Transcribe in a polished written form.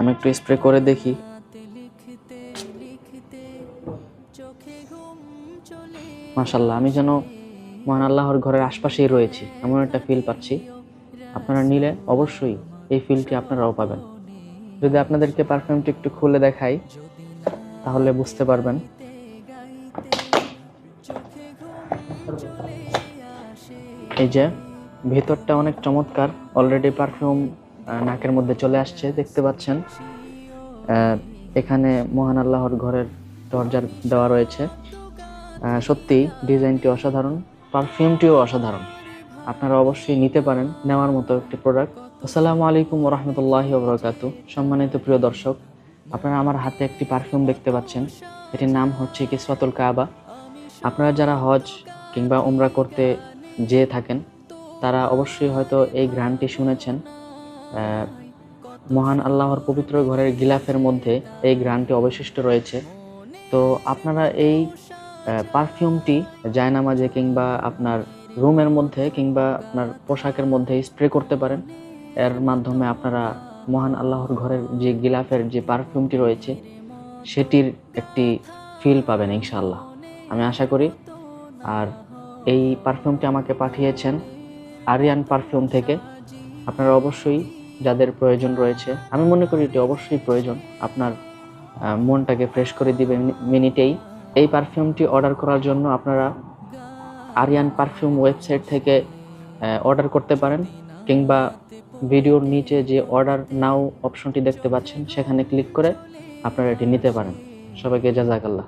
আমি একটু স্প্রে করে দেখি। মাশাআল্লাহ, আমি যেন মহান আল্লাহর ঘরের আশপাশেই রয়েছি এমন একটা ফিল পাচ্ছি। আপনারা নিলে অবশ্যই এই ফিলটি আপনারাও পাবেন। যদি আপনাদেরকে পারফিউমটি একটু খুলে দেখাই তাহলে বুঝতে পারবেন। এই যে ভেতরটা অনেক চমৎকার, অলরেডি পারফিউম নাকের মধ্যে চলে আসছে, দেখতে পাচ্ছেন। এখানে মহান আল্লাহর ঘরের দরজা দেওয়া রয়েছে। সত্যি ডিজাইনটি অসাধারণ, পারফিউমটিও অসাধারণ। আপনারা অবশ্যই নিতে পারেন, নেওয়ার মতো একটি প্রোডাক্ট। আসসালামু আলাইকুম ওয়া রাহমাতুল্লাহি ওয়া বারাকাতুহু। সম্মানিত প্রিয় দর্শক, আপনারা আমার হাতে একটি পারফিউম দেখতে পাচ্ছেন। এটির নাম হচ্ছে কিসওয়াতুল কাবা। আপনারা যারা হজ কিংবা উমরা করতে যেয়ে থাকেন তারা অবশ্যই হয়তো এই ঘ্রাণটি শুনেছেন। মহান আল্লাহর পবিত্র ঘরের গিলাফের মধ্যে এই ঘ্রাণটি অবশিষ্ট রয়েছে। তো আপনারা এই পারফিউমটি জায়নামাজে কিংবা আপনার রুমের মধ্যে কিংবা আপনার পোশাকের মধ্যে স্প্রে করতে পারেন। এর মাধ্যমে আপনারা মহান আল্লাহর ঘরের যে গিলাফের যে পারফিউমটি রয়েছে সেটির একটি ফিল পাবেন ইনশাআল্লাহ, আমি আশা করি। আর এই পারফিউমটি আমাকে পাঠিয়েছেন আরিয়ান পারফিউম থেকে। আপনারা অবশ্যই যাদের প্রয়োজন রয়েছে, আমি মনে করি এটি অবশ্যই প্রয়োজন, আপনার মনটাকে ফ্রেশ করে দিবে মিনিটেই। এই পারফিউমটি অর্ডার করার জন্য আপনারা আরিয়ান পারফিউম ওয়েবসাইট থেকে অর্ডার করতে পারেন, কিংবা ভিডিওর নিচে যে অর্ডার নাও অপশনটি দেখতে পাচ্ছেন সেখানে ক্লিক করে আপনারা এটি নিতে পারেন। সবাইকে জাযাকাল্লাহ।